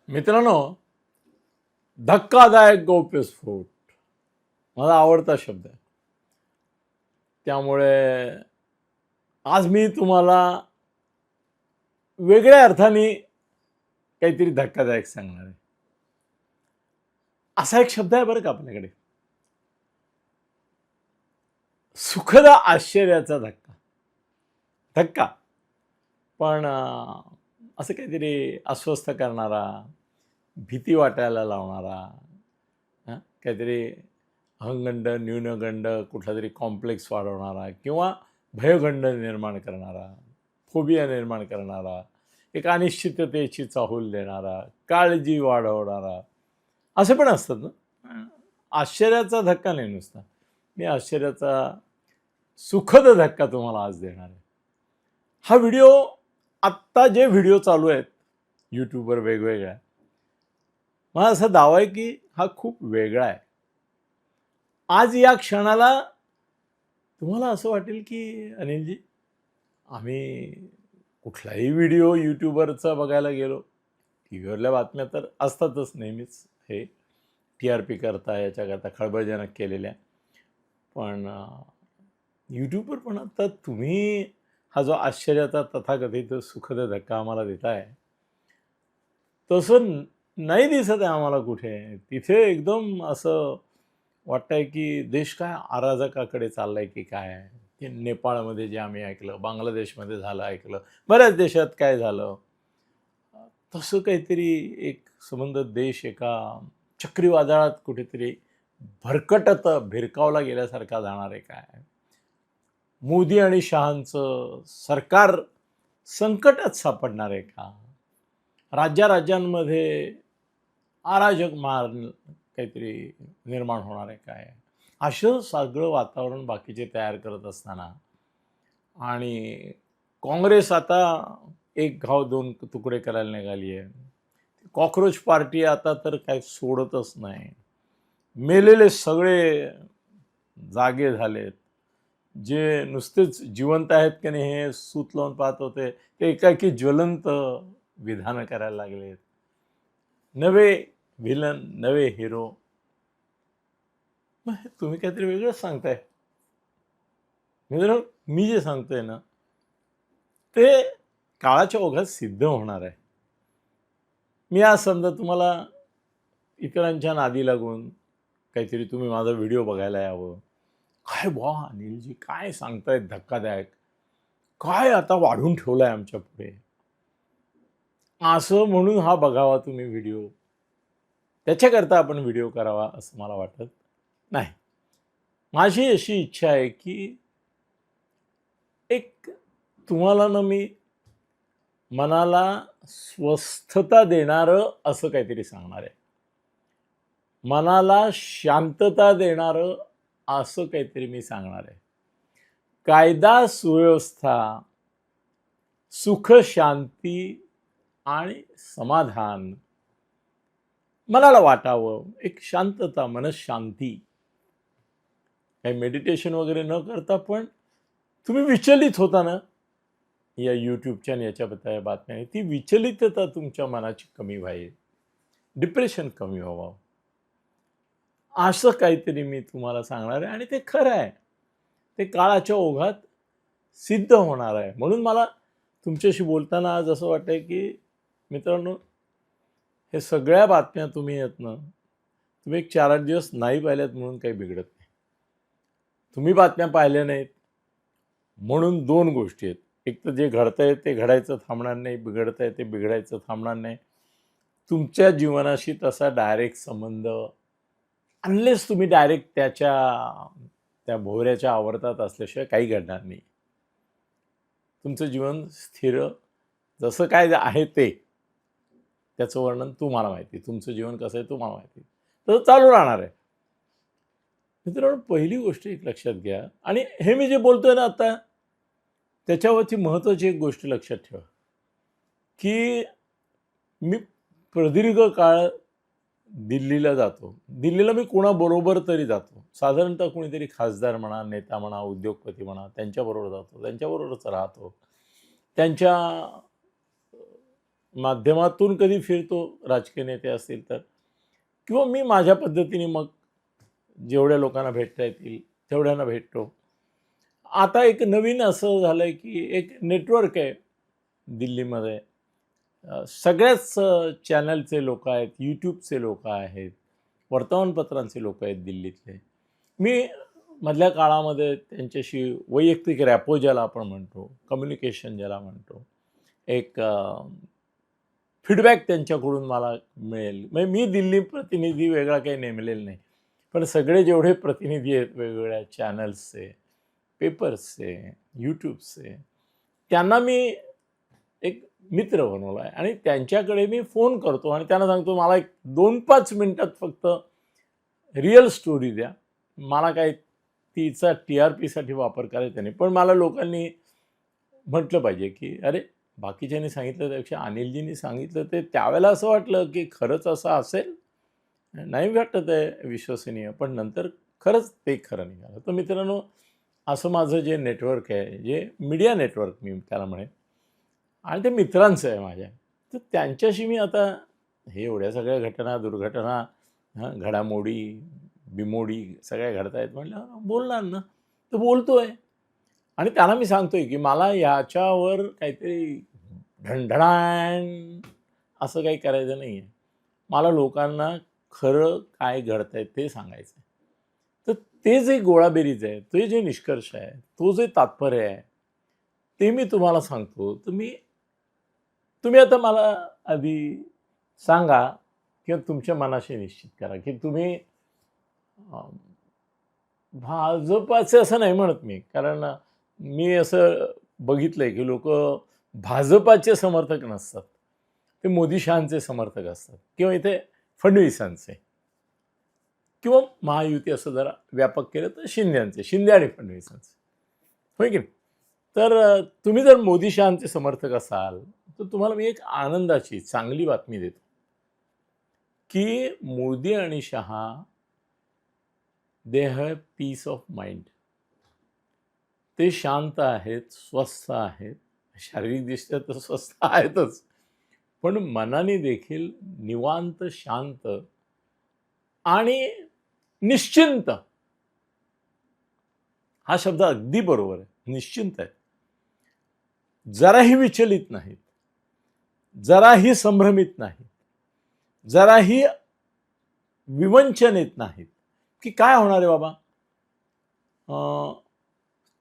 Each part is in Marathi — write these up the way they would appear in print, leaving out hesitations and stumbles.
मित्रांनो, धक्कादायक गौप्यस्फोट माझा आवडता शब्द आहे. त्यामुळे आज मी तुम्हाला वेगळ्या अर्थाने काहीतरी धक्कादायक सांगणार आहे. असा एक शब्द आहे बरं का आपल्याकडे, सुखद आश्चर्याचा धक्का. धक्का पण असं काहीतरी अस्वस्थ करणारा, भीती वाटायला लावणारा, काहीतरी अहंगंड, न्यूनगंड, कुठला तरी कॉम्प्लेक्स वाढवणारा किंवा भयगंड निर्माण करणारा, फोबिया निर्माण करणारा, एक अनिश्चिततेची चाहूल देणारा, काळजी वाढवणारा, असे पण असतात ना. आश्चर्याचा धक्का नाही नुसता, मी आश्चर्याचा सुखद धक्का तुम्हाला आज देणार आहे. हा व्हिडिओ, आत्ता जे व्हिडिओ चालू आहेत यूट्यूबवर वेगवेगळ्या, मला असा दावा आहे की हा खूप वेगळा आहे. आज या क्षणाला तुम्हाला असं वाटेल की अनिलजी, आम्ही कुठलाही व्हिडिओ यूट्यूबवरचा बघायला गेलो, टी व्हीवरल्या बातम्या तर असतातच नेहमीच, हे TRP करता, याच्याकरता खळबळजनक केलेल्या, पण यूट्यूबवर पण आता तुम्ही हा जो आश्चर्याचा तथाकथित सुखद धक्का आम्हाला देताय, तसं नाही दिसत आहे आम्हाला कुठे. तिथे एकदम असं वाटतंय की देश काय अराजकाकडे चाललाय की काय. ते नेपाळमध्ये जे आम्ही ऐकलं, बांगलादेशमध्ये झालं ऐकलं, बऱ्याच देशात काय झालं, तसं काहीतरी एक संबंध देश एका चक्रीवादळात कुठेतरी भरकटत भिरकावला गेल्यासारखा जाणार आहे काय. मोदी आणि शहांचं सरकार संकटात सापडणार आहे का. राज्यांमध्ये अराजक काहीतरी निर्माण होणार आहे काय. असं सगळं वातावरण बाकीचे तयार करत असताना, आणि काँग्रेस आता एक घाव दोन तुकडे करायला निघाली आहे. कॉकरोच पार्टी आता तर काही सोडतच नाही. मेलेले सगळे जागे झालेत. जे नुसतेच जिवंत आहेत की नाही हे सूत लावून पाहत होते, ते एकाएकी ज्वलंत विधानं करायला लागलेत. नवे व्हिलन, नवे हिरो. मग तुम्ही काहीतरी वेगळंच सांगताय. मित्रांनो, मी जे सांगतोय ना, ते काळाच्या ओघात सिद्ध होणार आहे. मी आज समजा तुम्हाला इतरांच्या नादी लागून काहीतरी तुम्ही माझा व्हिडिओ बघायला यावं, काय बुवा अनिलजी काय सांगतायत धक्कादायक, काय आता वाढून ठेवलाय आमच्या पुढे, असं म्हणून हा बघावा तुम्ही व्हिडिओ, त्याच्याकरता आपण व्हिडिओ करावा असं मला वाटत नाही. माझी अशी इच्छा आहे की एक तुम्हाला ना मी मनाला स्वस्थता देणारं असं काहीतरी सांगणार आहे, मनाला शांतता देणारं असं काहीतरी मी सांगणार आहे. कायदा सुव्यवस्था, सुख शांती आणि समाधान मनाला वाटावं, एक शांतता, मनशांती. काही मेडिटेशन वगैरे न करता पण तुम्ही विचलित होता ना या यूट्यूबच्या आणि याच्या बातम्या, ती विचलितता तुमच्या मनाची कमी व्हावी, डिप्रेशन कमी व्हावं, असं काहीतरी मी तुम्हाला सांगणार आहे. आणि ते खरं आहे, ते काळाच्या ओघात सिद्ध होणार आहे. म्हणून मला तुमच्याशी बोलताना आज असं वाटतंय की मित्रांनो, हे सगळ्या बातम्या तुम्ही आहेत ना, तुम्ही एक 4-8 दिवस नाही पाहिल्यात म्हणून काही बिघडत नाही. तुम्ही बातम्या पाहिल्या नाहीत म्हणून दोन गोष्टी आहेत. एक तर जे घडतंय ते घडायचं थांबणार नाही, बिघडतंय ते बिघडायचं थांबणार नाही. तुमच्या जीवनाशी तसा डायरेक्ट संबंध, अनलेस तुम्ही डायरेक्ट त्या भोवऱ्याच्या आवर्तात असल्याशिवाय काही घडणार नाही. तुमचं जीवन स्थिर जसं काय आहे ते, त्याचं वर्णन तुम्हाला माहिती, तुमचं जीवन कसं आहे तुम्हाला माहिती, तर चालू राहणार आहे. मित्रांनो, पहिली गोष्ट एक लक्षात घ्या, आणि हे मी जे बोलतोय ना आता, त्याच्यावरची महत्त्वाची एक गोष्ट लक्षात ठेवा की मी प्रदीर्घ काळ दिल्लीला जातो. दिल्लीला मी कोणाबरोबर तरी जातो, साधारणतः कोणीतरी खासदार म्हणा, नेता म्हणा, उद्योगपती म्हणा, त्यांच्याबरोबर जातो, त्यांच्याबरोबरच राहतो, त्यांच्या माध्यमातून कधी फिरतो, राजकीय नेते असतील तर, किंवा मी माझ्या पद्धतीने मग जेवढ्या लोकांना भेटता येतील तेवढ्यांना भेटतो. आता एक नवीन असं झालंय की एक नेटवर्क आहे दिल्लीमध्ये. सगळ्याच चॅनलचे लोक आहेत, यूट्यूबचे लोक आहेत, वर्तमानपत्रांचे लोक आहेत दिल्लीतले. मी मधल्या काळामध्ये त्यांच्याशी वैयक्तिक रॅपो ज्याला आपण म्हणतो, कम्युनिकेशन ज्याला म्हणतो, एक फीडबॅक त्यांच्याकडून मला मिळेल. म्हणजे मी दिल्ली प्रतिनिधी वेगळा काही नेमलेला नाही, पण सगळे जेवढे प्रतिनिधी आहेत वेगवेगळ्या चॅनल्सचे, पेपर्सचे, यूट्यूबचे, त्यांना मी एक मित्र बनवला आहे आणि त्यांच्याकडे मी फोन करतो आणि त्यांना सांगतो मला एक 2-5 मिनटात फक्त रिअल स्टोरी द्या. मला काय तिचा TRPसाठी वापर करायचा नाही, पण मला लोकांनी म्हटलं पाहिजे की अरे बाकीच्यांनी सांगितलं त्यापेक्षा अनिलजींनी सांगितलं ते त्यावेळेला असं वाटलं की खरंच असं असेल, नाही वाटत आहे विश्वसनीय, पण नंतर खरंच ते खरं निघालं. तर मित्रांनो, असं माझं जे नेटवर्क आहे, जे मीडिया नेटवर्क मी त्याला म्हणेन, आणि ते मित्रांचं आहे माझ्या. तर त्यांच्याशी मी आता हे एवढ्या सगळ्या घटना, दुर्घटना, घडामोडी, बिमोडी सगळ्या घडतायत म्हटलं बोलणार ना. तर बोलतोय आणि त्यांना मी सांगतोय की मला याच्यावर काहीतरी ढणढणाण असं काही करायचं नाही आहे. मला लोकांना खरं काय घडतंय ते सांगायचं आहे. तर ते जे गोळाबेरीज आहे, ते जे निष्कर्ष आहे, तो जे तात्पर्य आहे, ते मी तुम्हाला सांगतो. तुम्ही आता मला आधी सांगा किंवा तुमच्या मनाशी निश्चित करा की तुम्ही भाजपाचे असं नाही म्हणत मी, कारण मी असं बघितलंय की लोक भाजपाचे समर्थक नसतात, ते मोदी शहांचे समर्थक असतात किंवा इथे फडणवीसांचे, किंवा महायुती असं जरा व्यापक केलं तर शिंदे आणि फडणवीसांचे, होय की नाही. तर तुम्ही जर मोदी शहांचे समर्थक असाल तर तुम्हाला मी एक आनंदाची चांगली बातमी देतो की मोदी आणि Shah they have peace of mind. ते शांत आहेत, स्वस्थ आहेत, शारीरिकदृष्ट्या तर स्वस्थ आहेतच, पण मनाने देखील निवांत, शांत आणि निश्चिंत. हा शब्द अगदी बरोबर आहे, निश्चिंत आहे. जराही विचलित नाहीत, जराही संभ्रमित नाहीत, जराही विवंचनित नाहीत की काय होणार आहे बाबा.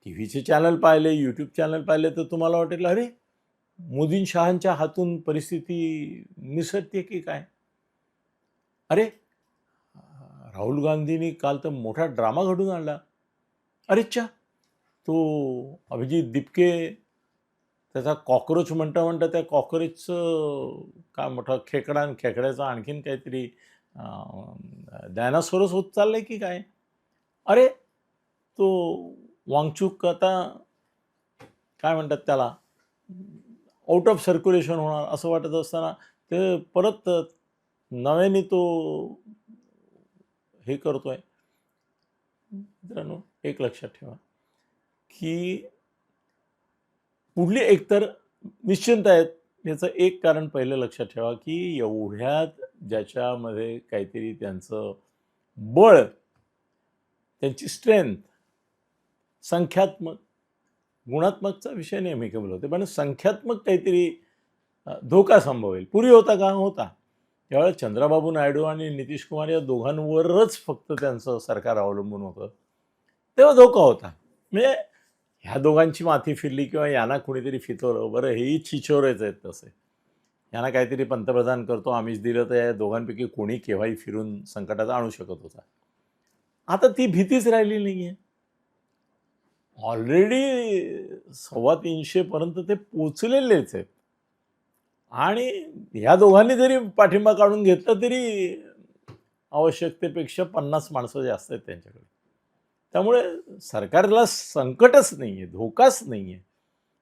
टीव्हीचे चॅनल पाहिले, यूट्यूब चॅनल पाहिले तर तुम्हाला वाटेल अरे मोदी शहांच्या हातून परिस्थिती निसटते की काय. अरे राहुल गांधींनी काल तर मोठा ड्रामा घडून आणला. अरेच्छा, तो अभिजित दिपके त्याचा कॉक्रोच म्हणता त्या कॉक्रोचचं काय मोठा खेकड्याचा आणखीन काहीतरी डायनासोरस होत चाललंय की काय. अरे तो वांगचूक आता काय म्हणतात त्याला, आउट ऑफ सर्क्युलेशन होणार असं वाटत असताना ते परत नव्याने तो हे करतोय. मित्रांनो, एक लक्षात ठेवा की पुढली एकतर निश्चिंत आहेत याचं एक कारण पहिलं लक्षात ठेवा की एवढ्यात ज्याच्यामध्ये काहीतरी त्यांचं बळ, त्यांची स्ट्रेंथ, संख्यात्मक, गुणात्मकचा विषय नेहमी केवळ होते, पण संख्यात्मक काहीतरी धोका संभवेल. पूर्वी होता का? होता. त्यावेळेस चंद्रबाबू नायडू आणि नितीश कुमार या दोघांवरच फक्त त्यांचं सरकार अवलंबून होतं, तेव्हा धोका होता. म्हणजे ह्या दोघांची माथी फिरली किंवा यांना कुणीतरी फितवलं, बरं हेही छिछोरेच आहेत तसे, यांना काहीतरी पंतप्रधान करतो आमिष दिलं तर या दोघांपैकी कोणी केव्हाही फिरून संकटात आणू शकत होता. आता ती भीतीच राहिली नाही आहे. ऑलरेडी 350 पर्यंत ते पोचलेलेच आहेत आणि ह्या दोघांनी जरी पाठिंबा काढून घेतला तरी आवश्यकतेपेक्षा 50 माणसं जास्त आहेत त्यांच्याकडे. त्यामुळे सरकारला संकटच नाही आहे, धोकाच नाही आहे.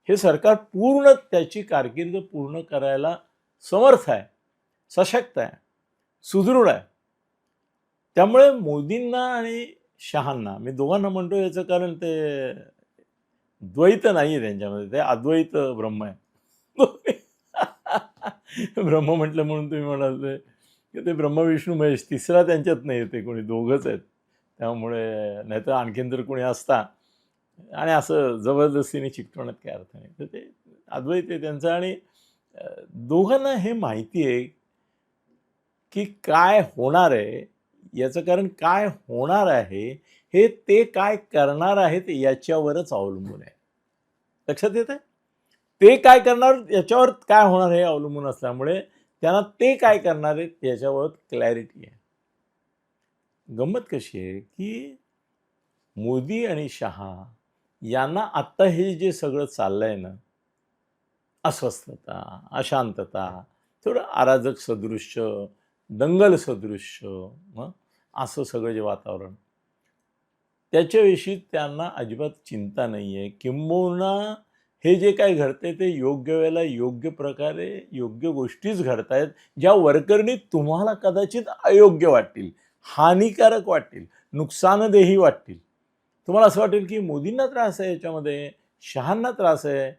हे सरकार पूर्ण त्याची कारकीर्द पूर्ण करायला समर्थ आहे, सशक्त आहे, सुदृढ आहे. त्यामुळे मोदींना आणि शहांना, मी दोघांना म्हणतो याचं कारण ते द्वैत नाही आहे त्यांच्यामध्ये, ते अद्वैत ब्रह्म आहे. ब्रह्म म्हटलं म्हणून तुम्ही म्हणाले की ते ब्रह्म विष्णू महेश तिसरा त्यांच्यात नाही येते, कोणी दोघंच आहेत. त्यामुळे नाहीतर आणखीन जर कोणी असता आणि असं जबरदस्तीने चिकटवण्यात काही अर्थ नाही. तर ते अद्वैत आहे त्यांचं. आणि दोघांना हे माहिती आहे की काय होणार आहे, याचं कारण काय होणार आहे हे ते काय करणार आहेत याच्यावरच अवलंबून आहे. लक्षात येत आहे? ते काय करणार याच्यावर काय होणार हे अवलंबून असल्यामुळे त्यांना ते काय करणार आहेत याच्यावर क्लॅरिटी आहे. गंमत कशी आहे की मोदी आणि शहा यांना आत्ता हे जे सगळं चाललंय ना, अस्वस्थता, अशांतता, थोडं अराजक सदृश्य, दंगल सदृश्य, असं सगळं जे वातावरण, त्याच्याविषयी त्यांना अजिबात चिंता नाही आहे. किंबहुना हे जे काय घडतंय ते योग्य वेळेला योग्य प्रकारे योग्य गोष्टीच घडतायत, ज्या वरकरणी तुम्हाला कदाचित अयोग्य वाटतील, हानिकारक वाटतील, नुकसानदेही वाटतील. तुम्हाला असं वाटेल की मोदींना त्रास आहे याच्यामध्ये, शहांना त्रास आहे,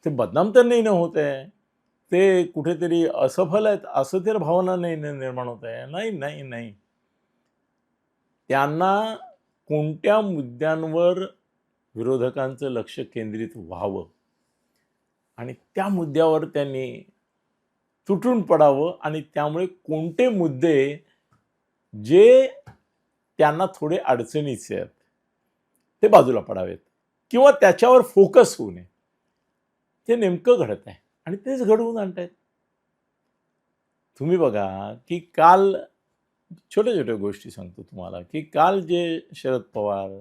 ते बदनाम तर नाही न होत आहे, ते कुठेतरी असफल आहेत असं तर भावना नाही निर्माण होत आहे. नाही नाही नाही, त्यांना कोणत्या मुद्द्यांवर विरोधकांचं लक्ष केंद्रित व्हावं आणि त्या मुद्द्यावर त्यांनी तुटून पडावं आणि त्यामुळे कोणते मुद्दे जे त्यांना थोडे अडचणीचे आहेत ते बाजूला पडावेत किंवा त्याच्यावर फोकस होऊ नये, ते नेमकं घडत आहे आणि तेच घडवून आणतायत. तुम्ही बघा की काल छोट्या छोट्या गोष्टी सांगतो तुम्हाला की काल जे शरद पवार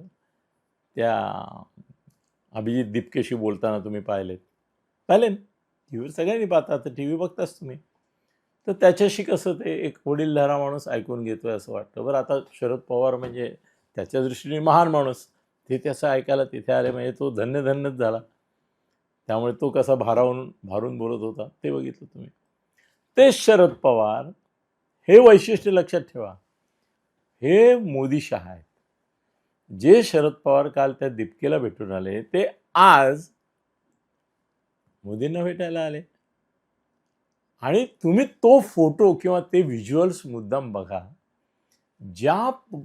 त्या अभिजित दिपकेशी बोलताना तुम्ही पाहिले ना? टी व्हीवर सगळ्यांनी पाहता, तर टी व्ही बघताच तुम्ही. तर त्याच्याशी कसं ते एक वडीलधारा माणूस ऐकून घेतोय असं वाटतं. बरं, आता शरद पवार म्हणजे त्याच्या दृष्टीने महान माणूस, ते त्याचं ऐकायला तिथे आले म्हणजे तो धन्यच झाला. त्यामुळे तो कसा भारून बोलत होता ते बघितलं तुम्ही. तेच शरद पवार, हे वैशिष्ट्य लक्षात ठेवा, हे मोदी शहा आहेत. जे शरद पवार काल त्या दीपकेला भेटून आले ते आज मोदींना भेटायला आले. आणि तुम्ही तो फोटो किंवा ते व्हिज्युअल्स मुद्दाम बघा.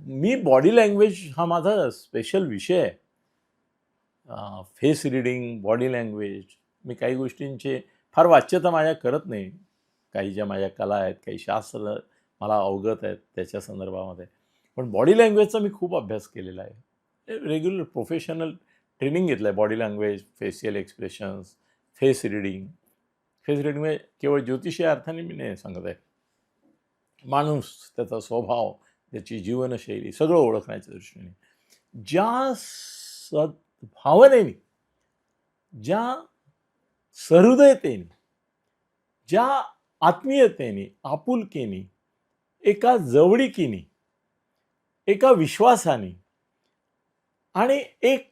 मी बॉडी लँग्वेज हा माझा स्पेशल विषय आहे. फेस रिडिंग, बॉडी लँग्वेज, मी काही गोष्टींचे फार वाच्यता माझ्या करत नाही. काही ज्या माझ्या कला आहेत, काही शास्त्र मला अवगत आहेत त्याच्या संदर्भामध्ये, पण बॉडी लँग्वेजचा मी खूप अभ्यास केलेला आहे. रेग्युलर प्रोफेशनल ट्रेनिंग घेतलं आहे. Body language, facial expressions, face reading. Face reading म्हणजे केवळ ज्योतिषीय अर्थाने मी नाही सांगत आहे, माणूस, त्याचा स्वभाव, त्याची जीवनशैली सगळं ओळखण्याच्या दृष्टीने ज्या भावनेने, ज्या सहृदयतेने, ज्या आत्मीयतेने, आपुलकीने, एका जवळिकीने, एका विश्वासाने आणि एक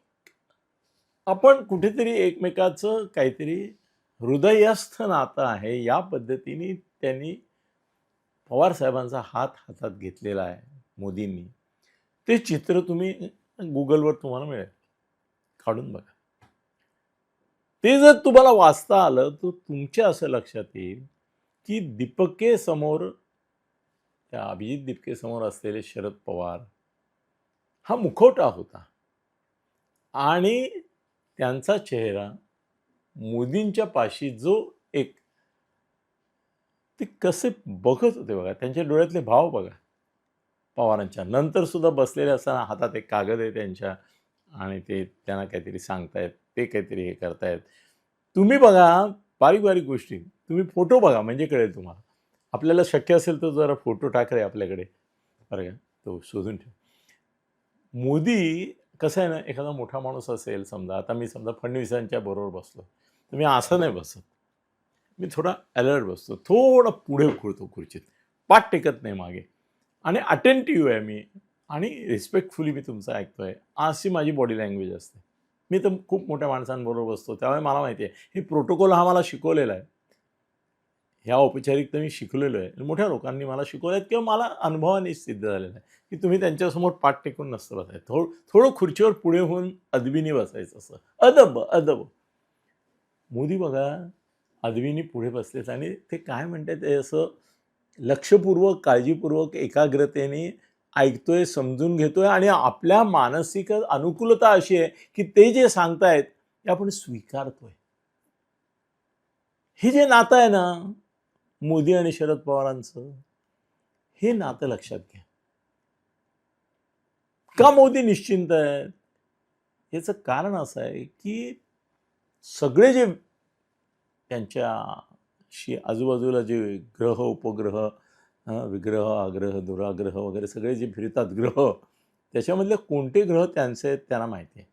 आपण कुठेतरी एकमेकाचं काहीतरी हृदयस्थ नातं आहे या पद्धतीने त्यांनी पवार साहेबांचा हात हातात घेतलेला आहे मोदींनी. ते चित्र तुम्ही गुगलवर तुम्हाला मिळेल, काढून बघा. ते जर तुम्हाला वाचता आलं तर तुमच्या असं लक्षात येईल की दीपकेसमोर, त्या अभिजित दीपकेसमोर असलेले शरद पवार हा मुखवटा होता आणि त्यांचा चेहरा मोदींच्या पाशी जो एक, ते कसे बघत होते बघा, त्यांच्या डोळ्यातले भाव बघा. पवारांच्या नंतर सुद्धा बसलेले असताना हातात एक कागद आहे त्यांच्या आणि ते त्यांना काहीतरी सांगतायत, ते काहीतरी हे करतायत. तुम्ही बघा बारीक बारीक गोष्टी, तुम्ही फोटो बघा म्हणजे कळेल तुम्हाला. आपल्याला शक्य असेल तर जरा फोटो टाक रे आपल्याकडे, बरं का, तो शोधून ठेव. मोदी कसं आहे ना, एखादा मोठा माणूस असेल समजा, आता मी समजा फडणवीसांच्या बरोबर बसलो तर मी असं नाही बसत, मी थोडा अलर्ट बसतो, थोडं पुढे खुळतो खुर्चीत, पाठ टेकत नाही मागे आणि अटेंटिव्ह आहे मी आणि रिस्पेक्टफुली मी तुमचं ऐकतोय, अशी माझी बॉडी लँग्वेज असते. मी तर खूप मोठ्या माणसांबरोबर बसतो त्यामुळे मला माहिती आहे हे प्रोटोकॉल हा मला शिकवलेला आहे, ह्या औपचारिकता मी शिकलेलो आहे, मोठ्या लोकांनी मला शिकवलं आहेत किंवा मला अनुभवाने सिद्ध झालेलं आहे की तुम्ही त्यांच्यासमोर पाठ टेकून नसतं बसायचं, थोडं खुर्चीवर पुढे होऊन अदबीने बसायचं, असं अदब अदब. मोदी बघा अद्विनी पुढे बसलेत आणि ते काय म्हणतात ते असं लक्षपूर्वक काळजीपूर्वक एकाग्रतेने ऐकतोय, समजून घेतोय आणि आपल्या मानसिक अनुकूलता अशी आहे की ते जे सांगतायत ते आपण स्वीकारतोय. हे जे नातं आहे ना मोदी आणि शरद पवारांचं, हे नातं लक्षात घ्या. का मोदी निश्चिंत आहेत? याचं कारण असं आहे की सगळे जे त्यांच्याशी आजूबाजूला जे ग्रह उपग्रह विग्रह आग्रह दुराग्रह वगैरे सगळे जे फिरतात ग्रह, त्याच्यामधले कोणते ग्रह त्यांचे आहेत त्यांना माहिती आहे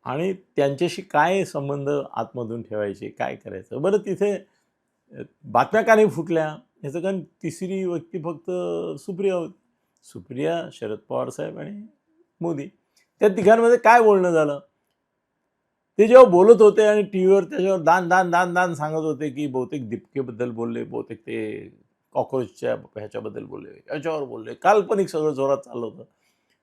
आणि त्यांच्याशी काय संबंध आतमधून ठेवायचे, काय करायचं. बरं तिथे बातम्या का नाही फुटल्या याचं कारण तिसरी व्यक्ती फक्त सुप्रिया होती. सुप्रिया, शरद पवार साहेब आणि मोदी, त्या तिघांमध्ये काय बोलणं झालं ते जेव्हा बोलत होते आणि टी व्हीवर त्याच्यावर दान दान दान दान सांगत होते की बहुतेक दीपिकेबद्दल बोलले, बहुतेक ते कॉक्रोचच्या ह्याच्याबद्दल बोलले, याच्यावर बोलले, काल्पनिक सगळं जोरात चाललं होतं.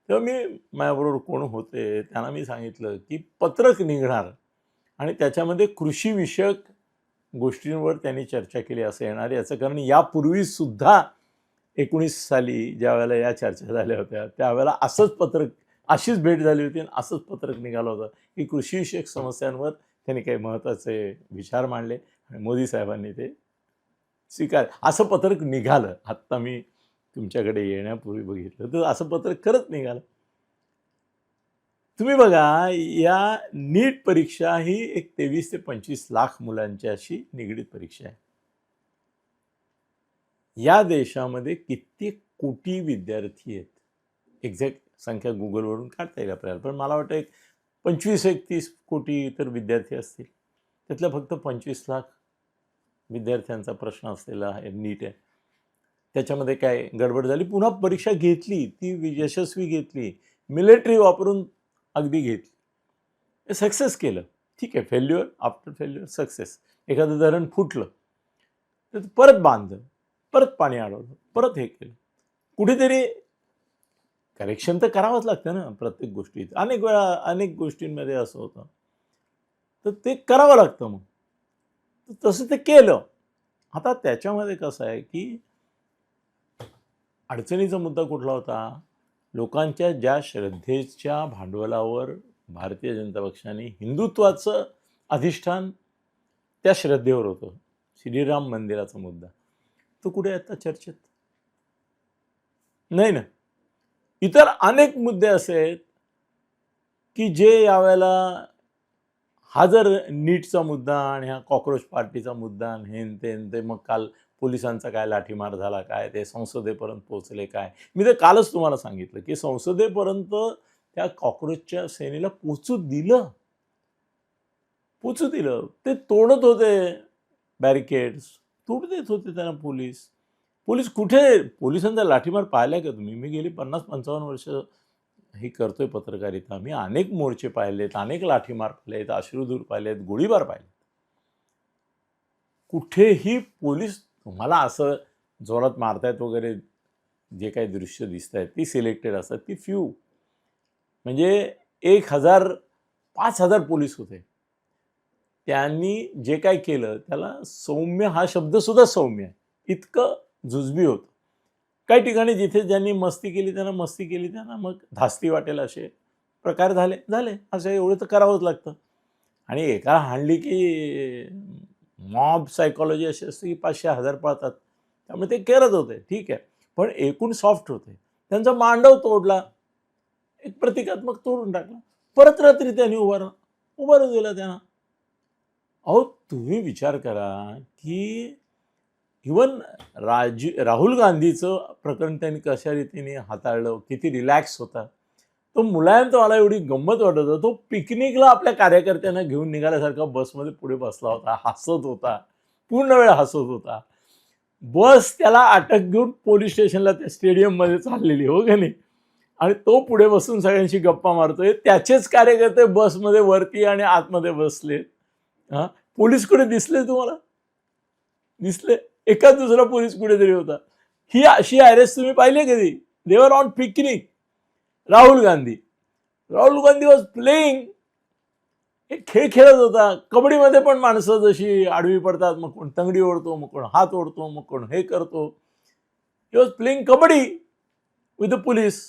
तेव्हा मी माझ्याबरोबर कोण होते त्यांना मी सांगितलं की पत्रक निघणार आणि त्याच्यामध्ये कृषीविषयक गोष्टींवर त्यांनी चर्चा केली असं येणार. याचं कारण यापूर्वीसुद्धा 19 साली ज्या वेळेला या चर्चा झाल्या होत्या त्यावेळेला असंच पत्रक, अशीच भेट झाली होती आणि असंच पत्रक निघालं होतं की कृषीविषयक समस्यांवर त्यांनी काही महत्त्वाचे विचार मांडले आणि मोदी साहेबांनी ते स्वीकार. असं पत्रक निघालं. आत्ता मी तुमच्याकडे येण्यापूर्वी बघितलं तर असं पत्रक खरंच निघालं. तुम्ही बघा, या नीट परीक्षा ही एक 23 ते 25 लाख मुलांच्याशी निगडीत परीक्षा आहे. या देशामध्ये कित्येक कोटी विद्यार्थी आहेत. एक्झॅक्ट संख्या गुगलवरून काढता येईल आपल्याला, पण मला वाटतं एक 25-30 कोटी तर विद्यार्थी असतील. त्यातल्या फक्त 25 लाख विद्यार्थ्यांचा प्रश्न असलेला आहे नीट आहे. त्याच्यामध्ये काय गडबड झाली, पुन्हा परीक्षा घेतली, ती यशस्वी घेतली, मिलिटरी वापरून अगदी घेतली, सक्सेस केलं. ठीक आहे, फेल्युअर आफ्टर फेल्युअर सक्सेस. एखादं धरण फुटलं तर परत बांधलं, परत पाणी अडवलं, परत हे केलं. कुठेतरी करेक्शन तर करावंच लागतं ना प्रत्येक गोष्टीत. अनेक वेळा अनेक गोष्टींमध्ये असं होतं, तर ते करावं लागतं. मग तसं ते केलं. आता त्याच्यामध्ये कसं आहे की अडचणीचा मुद्दा कुठला होता? लोकांच्या ज्या श्रद्धेच्या भांडवलावर भारतीय जनता पक्षाने हिंदुत्वाचं अधिष्ठान त्या श्रद्धेवर होतं, श्रीराम मंदिराचा मुद्दा, तो कुठे आता चर्चेत नाही ना. इतर अनेक मुद्दे असे आहेत की जे यावेळेला हा जर नीटचा मुद्दा आणि हा कॉक्रोच पार्टीचा मुद्दा हेन ते मग काल पोलिसांचा काय लाठीमार झाला, काय ते संसदेपर्यंत पोहोचले काय. मी तर कालच तुम्हाला सांगितलं की संसदेपर्यंत त्या कॉक्रोचच्या सेनेला पोचू दिलं. ते तोडत होते बॅरिकेड्स, तोडू देत होते त्यांना पोलीस. कुठे पोलिसांचा लाठीमार पाहिलाय का तुम्ही? मी गेली 50-55 वर्ष हे करतोय पत्रकारिता. मी अनेक मोर्चे पाहिलेत, अनेक लाठीमार पाहिलेत, अश्रुधूर पाहिलेत, गोळीबार पाहिलेत. कुठेही पोलीस तुम्हाला असं जोरात मारतायत वगैरे जे काही दृश्य दिसत आहेत ती सिलेक्टेड असतात, ती फ्यू. म्हणजे 1000 5000 पोलीस होते. त्यांनी जे काय केलं त्याला सौम्य, हा शब्द सुद्धा सौम्य आहे, इतकं जुजबी होतं. काही ठिकाणी जिथे ज्यांनी मस्ती केली त्यांना मग धास्ती वाटेल असे प्रकार झाले असं एवढं तर करावंच लागतं. आणि एका हाणली की मॉब सायकॉलॉजी अशी असते की 500-1000 पळतात, त्यामुळे ते करत होते, ठीक आहे. पण एकूण सॉफ्ट होते. त्यांचा मांडव तोडला, एक प्रतिकात्मक तोडून टाकला, परत रात्री त्यांनी उभारून दिला त्यांना. अहो तुम्ही विचार करा की इवन राहुल गांधीचं प्रकरण त्यांनी कशा रीतीने हाताळलं, किती रिलॅक्स होता तो. मुलायम तर मला एवढी गंमत वाटत होता, तो पिकनिकला आपल्या कार्यकर्त्यांना घेऊन निघाल्यासारखा बसमध्ये पुढे बसला होता, हसत होता, पूर्ण वेळ हसत होता. बस त्याला अटक घेऊन पोलीस स्टेशनला त्या स्टेडियममध्ये चाललेली, हो का नाही, आणि तो पुढे बसून सगळ्यांशी गप्पा मारतोय. त्याचेच कार्यकर्ते बसमध्ये वरती आणि आतमध्ये बसले. पोलीस कुठे दिसले तुम्हाला? दिसले? एका दुसरा पोलीस कुठेतरी होता. ही अशी अरेस्ट तुम्ही पाहिले कधी? They were on picnic. Rahul Gandhi was playing एक खेळ खेळत होता. कबड्डीमध्ये पण माणसं जशी आडवी पडतात, मग कोण तंगडी ओढतो, मग कोण हात ओढतो, मग कोण हे करतो. He was playing kabaddi with the police.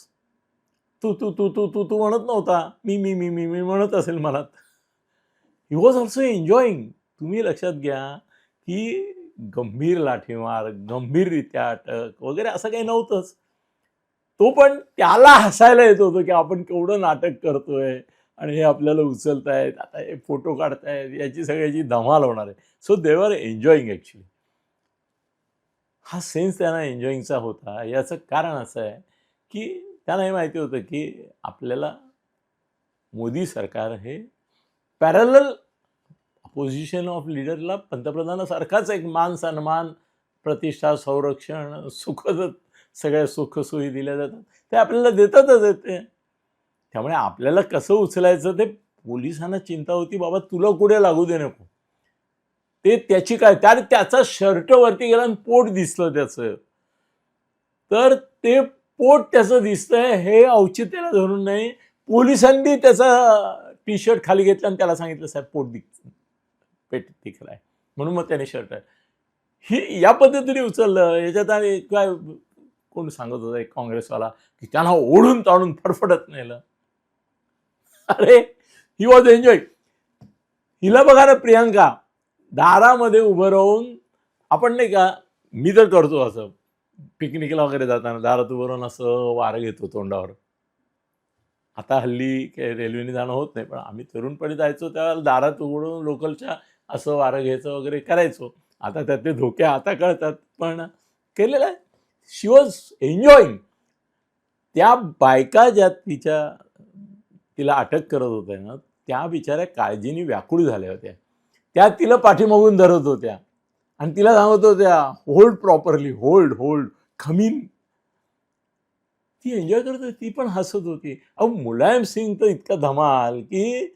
तू तू तू तू तू तू म्हणत नव्हता, मी मी मी मी मी म्हणत असेल मनात. He was also enjoying. तुम्ही लक्षात घ्या की गंभीर लाठीमार, गंभीररित्या अटक वगैरे असं काही नव्हतंच. तो पण त्याला हसायला येत होतं की आपण केवढं नाटक करतोय आणि हे आपल्याला उचलतायत, आता हे फोटो काढतायत, याची सगळ्याची धमाल होणार आहे. सो दे वर एन्जॉईंग ॲक्च्युली. हा सेन्स त्यांना एन्जॉईंगचा होता. याचं कारण असं आहे की त्यांना हे माहिती होतं की आपल्याला मोदी सरकार हे पॅरलल पोझिशन ऑफ लीडरला पंतप्रधानासारखाच एक मान सन्मान, प्रतिष्ठा, संरक्षण, सगळ्या सुखसोयी दिल्या जातात, ते आपल्याला देतातच येते. त्यामुळे आपल्याला कसं उचलायचं ते पोलिसांना चिंता होती, बाबा तुला कुठे लागू दे नको. ते त्याची काय, त्याचा शर्ट वरती गेला आणि पोट दिसलं त्याचं, तर ते पोट त्याचं दिसतंय हे औचित्याला धरून नाही, पोलिसांनी त्याचा टी शर्ट खाली घेतला आणि त्याला सांगितलं साहेब पोट पेट दिखलाय, म्हणून मग त्याने शर्ट ही या पद्धतीने उचललं. याच्यात आणि काय कोण सांगत होता एक काँग्रेसवाला की त्यांना ओढून ताणून फडफडत नेलं. अरे ही वॉज एन्जॉय. हिला बघा ना प्रियांका दारामध्ये उभं राहून, आपण नाही का, मी तर करतो असं पिकनिकला वगैरे जाताना दारात उभं राहून असं वारं घेतो तोंडावर. आता हल्ली काही रेल्वेने जाणं होत नाही, पण आम्ही तरुणपणी जायचो त्यावेळेला दारात उघडून लोकलच्या असं वारं घ्यायचं वगैरे करायचो. आता त्यातले धोके आता कळतात, पण केलेलं आहे. शी वॉज एन्जॉईंग. त्या बायका ज्या तिला अटक करत होत्या ना, त्या बिचाऱ्या काळजीने व्याकुळ झाल्या होत्या. त्या तिला पाठीमागून धरत होत्या आणि तिला सांगत होत्या होल्ड प्रॉपरली, होल्ड होल्ड, खमीन. ती एन्जॉय करत होती, ती पण हसत होती. अहो मुलायम सिंग तर इतका धमाल की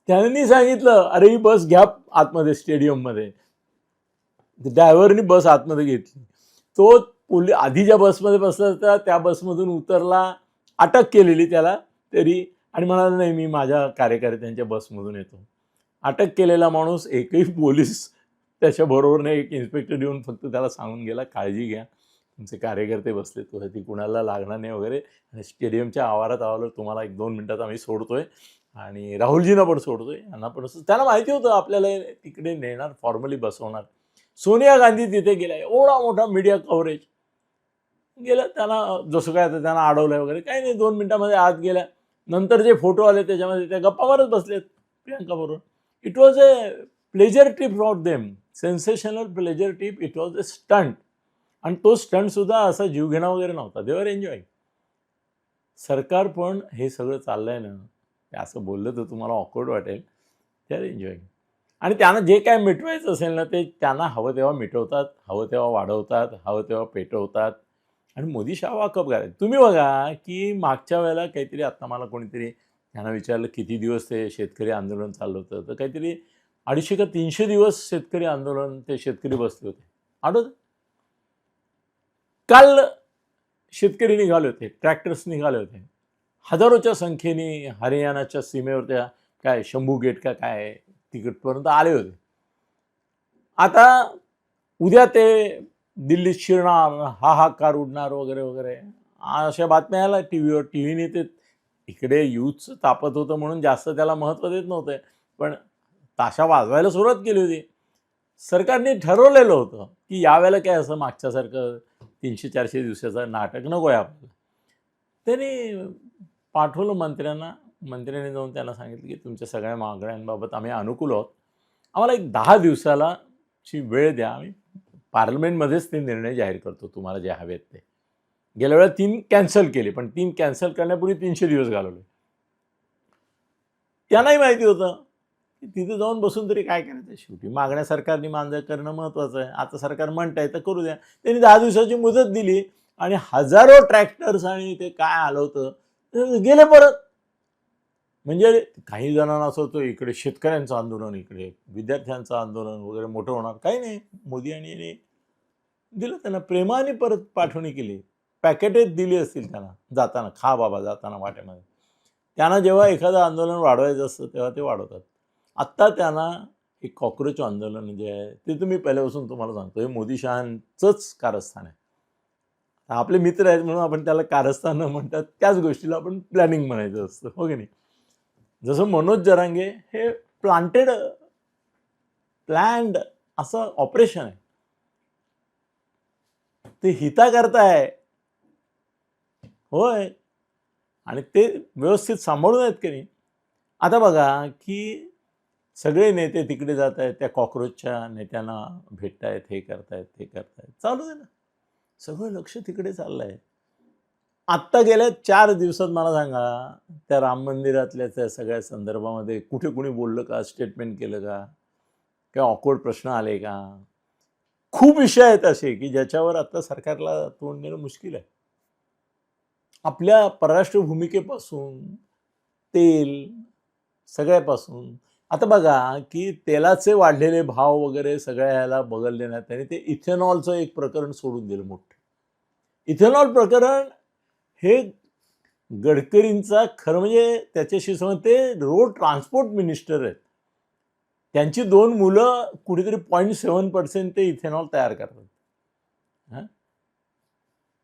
त्यांनी सांगितलं अरे ही बस घ्या आतमध्ये स्टेडियममध्ये. ड्रायव्हरनी बस आतमध्ये घेतली. तो आधी ज्या बसमध्ये बसला होता त्या बसमधून उतरला, अटक केलेली त्याला तरी, आणि म्हणाला नाही मी माझ्या कार्यकर्त्यांच्या बसमधून येतो. अटक केलेला माणूस एकही पोलीस त्याच्याबरोबर नाही, एक इन्स्पेक्टर येऊन फक्त त्याला सांगून गेला काळजी घ्या, तुमचे कार्यकर्ते बसले तो ती कुणाला लागणार नाही वगैरे, आणि स्टेडियमच्या आवारात आवाला तुम्हाला 1-2 मिनिटात आम्ही सोडतोय आणि राहुलजींना पण सोडतोय, यांना पण. त्यांना माहिती होतं आपल्याला तिकडे नेणार, फॉर्मली बसवणार. सोनिया गांधी तिथे गेल्या, एवढा मोठा मीडिया कव्हरेज गेलं. त्यांना जसं काय आता त्यांना अडवलंय वगैरे काही नाही, 2 मिनिटामध्ये आत गेल्या. नंतर जे फोटो आले त्याच्यामध्ये त्या गप्पा मारत बसलेत प्रियांका बरोबर. It was a pleasure trip for them, sensational pleasure trip. It was a stunt, आणि तो स्टंटसुद्धा असा जीवघेणा वगैरे नव्हता. दे वर एन्जॉईंग. सरकार पण हे सगळं चाललंय ना, ते असं बोललं तर तुम्हाला ऑकवर्ड वाटेल, ते आर एन्जॉईंग. आणि त्यांना जे काय मिटवायचं असेल ना ते त्यांना हवं तेव्हा मिटवतात, हवं तेव्हा वाढवतात, हवं तेव्हा पेटवतात, आणि मोदी शाह वाकप करायचे. तुम्ही बघा की मागच्या वेळेला काहीतरी, आता मला कोणीतरी त्यांना विचारलं किती दिवस ते शेतकरी आंदोलन चाललं होतं, तर काहीतरी 250 का 300 दिवस शेतकरी आंदोलन, ते शेतकरी बसले होते. आठवतं? काल शेतकरी निघाले होते, ट्रॅक्टर्स निघाले होते, हजारोच्या संख्येने हरियाणाच्या सीमेवर त्या काय शंभू गेट का काय तिकडपर्यंत आले होते. आता उद्या ते दिल्लीत शिरणार, हाहाकार उडणार वगैरे वगैरे अशा बातम्या आल्या टीव्हीवर. टीव्हीने ते इकडे यूथचं तापत होतं म्हणून जास्त त्याला महत्त्व देत नव्हते, पण ताशा वाजवायला सुरुवात केली होती. सरकारने ठरवलेलं होतं की यावेळेला काय असं मागच्यासारखं 300-400 दिवसाचं नाटक नको आहे आपल्याला. त्यांनी पाठवलं मंत्र्यांना. मंत्र्यांनी जाऊन त्यांना सांगितलं की तुमच्या सगळ्या मागण्यांबाबत आम्ही अनुकूल आहोत, आम्हाला एक 10 दिवसाला वेळ द्या, आम्ही पार्लमेंटमध्येच ते निर्णय जाहीर करतो तुम्हाला जे हवेत ते. गेल्या वेळेला 3 कॅन्सल केले, पण 3 कॅन्सल करण्यापूर्वी 300 दिवस घालवले. त्यांनाही माहिती होतं की तिथे जाऊन बसून तरी काय करायचं, शेवटी मागण्या सरकारने मान्य करणं महत्त्वाचं आहे. आता सरकार म्हणतंय तर करू द्या. त्यांनी 10 दिवसाची मुदत दिली आणि हजारो ट्रॅक्टर्स आणि ते काय आलं होतं गेले परत. म्हणजे काही जणांना असं होतं इकडे शेतकऱ्यांचं आंदोलन, इकडे विद्यार्थ्यांचं आंदोलन वगैरे मोठं होणार. काही नाही, मोदी यांनी दिलं त्यांना, प्रेमाने परत पाठवणी केली. पॅकेटेच दिली असतील त्यांना जाताना, खा बाबा जाताना वाट्यामध्ये. त्यांना जेव्हा एखादं आंदोलन वाढवायचं असतं तेव्हा ते वाढवतात. आत्ता त्यांना हे कॉक्रोच आंदोलन जे आहे ते तुम्ही पहिल्यापासून तुम्हाला सांगतो हे मोदी शहांचंच कारस्थान आहे. आपले मित्र आहेत म्हणून आपण त्याला कारस्थान न म्हणतात त्याच गोष्टीला आपण प्लॅनिंग म्हणायचं असतं, हो की नाही. जसं मनोज जरांगे हे प्लॅन्ड असं ऑपरेशन आहे, ते हिता करताय होय, आणि ते व्यवस्थित सांभाळून आहेत की नाही. आता बघा की सगळे नेते तिकडे जात आहेत, त्या कॉक्रोचच्या नेत्यांना भेटतायत, हे करतायत ते करतायत, चालू आहे ना, सगळं लक्ष तिकडे चाललं आहे. आत्ता गेल्या 4 दिवसात मला सांगा त्या राम मंदिरातल्या त्या सगळ्या संदर्भामध्ये कुठे कुणी बोललं का, स्टेटमेंट केलं का, किंवा ऑकवर्ड प्रश्न आले का. खूप विषय आहेत असे की ज्याच्यावर आता सरकारला तोंड देणं मुश्किल आहे. आपल्या परराष्ट्र भूमिकेपासून तेल सगळ्यापासून आता बघा की तेलाचे वाढलेले भाव वगैरे सगळ्या ह्याला बगल देण्यात त्यांनी ते इथेनॉलचं एक प्रकरण सोडून दिलं मोठं. इथेनॉल प्रकरण हे गडकरींचा खरं म्हणजे त्याच्याशी संबंध, ते रोड ट्रान्सपोर्ट मिनिस्टर आहेत, त्यांची 2 मुलं कुठेतरी 0.7% ते इथेनॉल तयार करतात. हां,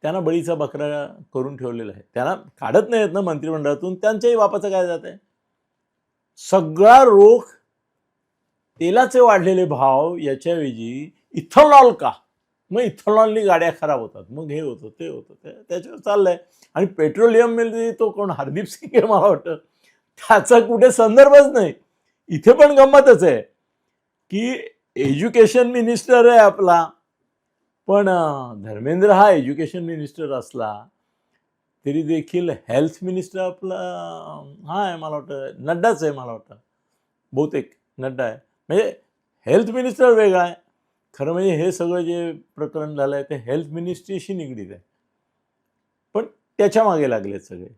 त्यांना बळीचा बकरा करून ठेवलेला आहे. त्यांना काढत नाहीत ना मंत्रिमंडळातून, त्यांच्याही बापाचं काय जात आहे. सगळा रोख तेलाचे वाढलेले भाव याच्याऐवजी इथेनॉल का, मग इथेनॉलनी गाड्या खराब होतात, मग हे होतं ते होतं, त्याच्यावर चाललंय. आणि पेट्रोलियम मिळते तो कोण, हरदीप सिंग हे मला वाटतं, त्याचा कुठे संदर्भच नाही. इथे पण गंमतच आहे की एज्युकेशन मिनिस्टर आहे आपला, पण धर्मेंद्र हा एज्युकेशन मिनिस्टर असला तरी देखील हेल्थ मिनिस्टर आपला हा आहे, मला वाटतं नड्डाच आहे, मला वाटतं बहुतेक नड्डा आहे. म्हणजे हेल्थ मिनिस्टर वेगळा आहे. खरं म्हणजे हे सगळं जे प्रकरण झालं आहे ते हेल्थ मिनिस्ट्रीशी निगडीत आहे, पण त्याच्या मागे लागलेत सगळे.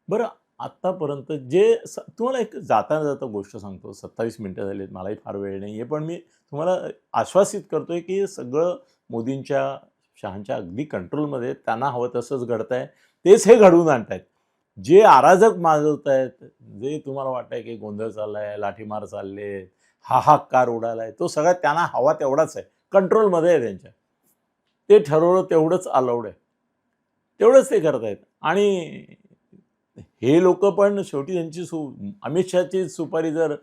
बरं, आत्तापर्यंत जे तुम्हाला एक जाता जाता गोष्ट सांगतो, 27 मिनटं झालीत, मलाही फार वेळ नाही आहे, पण मी तुम्हाला आश्वासित करतोय की सगळं मोदींच्या शहांच्या अगदी कंट्रोलमध्ये, त्यांना हवं तसंच घडतंय, तेच हे घडवून आणतायत. जे अराजक माजवत आहेत, जे तुम्हाला वाटतंय की गोंधळ चाललाय, लाठीमार चालले, हाहाकार उडालाय, तो सगळा त्यांना हवा तेवढाच आहे, कंट्रोलमध्ये आहे त्यांच्या. ते ठरवलं तेवढंच अलाउड आहे, तेवढंच ते करतायत. आणि हे लोक पण शेवटी त्यांची अमित शहाची सुपारी जर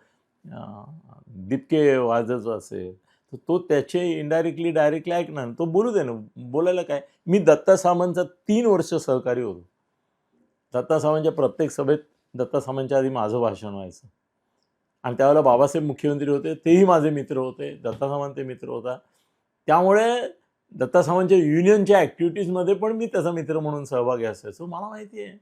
दिपके वाजत असेल तर तो त्याचे इनडायरेक्टली डायरेक्टली ऐकणार, तो बोलू दे ना, बोलायला काय. मी दत्ता सामंतचा 3 वर्ष सहकारी होतो. दत्ता सामंतच्या प्रत्येक सभेत दत्ता सामंतच्या आधी माझं भाषण व्हायचं, आणि त्यावेळेला बाबासाहेब मुख्यमंत्री होते, तेही माझे मित्र होते, दत्ता सामंत ते मित्र होता. त्यामुळे दत्ता सामंतच्या युनियनच्या ॲक्टिव्हिटीजमध्ये पण मी त्याचा मित्र म्हणून सहभागी असायचो. मला माहिती आहे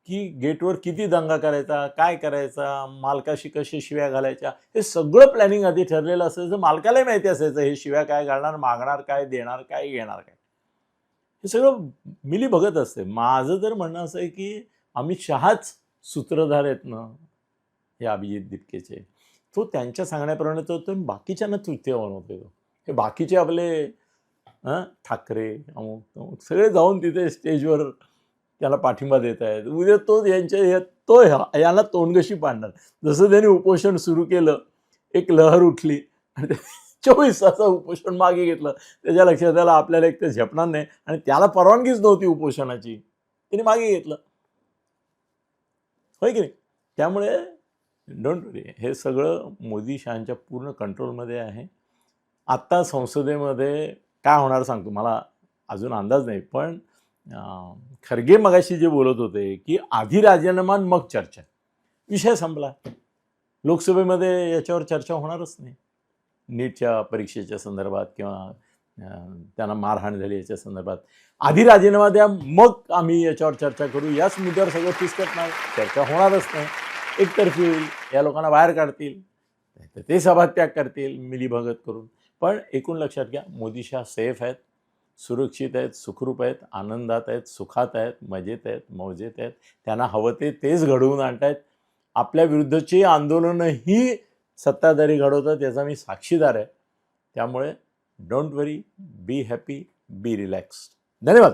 की गेटवर किती दंगा करायचा, काय करायचा, मालकाशी कशी शिव्या घालायच्या, हे सगळं प्लॅनिंग आधी ठरलेलं असायचं. मालकालाही माहिती असायचं हे शिव्या काय घालणार, मागणार काय, देणार काय, घेणार काय, हे सगळं मिली बघत असते. माझं तर म्हणणं असं आहे की अमित शहाच सूत्रधार आहेत ना हे अभिजित दिपकेचे, तो त्यांच्या सांगण्याप्रमाणे तो बाकीच्यांना तृतीय बनवतोय. हे बाकीचे आपले ठाकरे अमुक तमुक सगळे जाऊन तिथे स्टेजवर त्याला पाठिंबा देत आहेत. उद्या तो याला तोंडगशी पाडणार. जसं त्यांनी उपोषण सुरू केलं, एक लहर उठली आणि 24 तासाचं उपोषण मागे घेतलं. त्याच्या लक्षात आलं आपल्याला एक तर झेपणार नाही, आणि त्याला परवानगीच नव्हती उपोषणाची, त्याने मागे घेतलं, होय की नाही. त्यामुळे डोंट वरी, हे सगळं मोदी शहांच्या पूर्ण कंट्रोलमध्ये आहे. आत्ता संसदेमध्ये काय होणार सांगतो, मला अजून अंदाज नाही, पण खरगे मगाशी जे बोलत होते की आधी राजीनामा मग चर्चा, विषय संपला. लोकसभेमध्ये याच्यावर चर्चा होणारच नाही. नीटच्या परीक्षेच्या संदर्भात किंवा त्यांना मारहाण झाली याच्या संदर्भात आधी राजीनामा द्या, मग आम्ही याच्यावर चर्चा करू, याच मुद्द्यावर सगळं फिसकट नाही, चर्चा होणारच नाही, एकतर्फी होईल, या लोकांना बाहेर काढतील, ते सभात्याग करतील मिलीभगत करून. पण एकूण लक्षात घ्या, मोदी शहा सेफ आहेत, सुरक्षित आहेत, सुखरूप आहेत, आनंदात आहेत, सुखात आहेत, मजेत आहेत, मौजेत आहेत. त्यांना हवं तेच घडवून आणतायत. आपल्या विरुद्धची आंदोलनही सत्ताधारी घडवतात, याचा मी साक्षीदार आहे. त्यामुळे don't worry, be happy, be relaxed. धन्यवाद.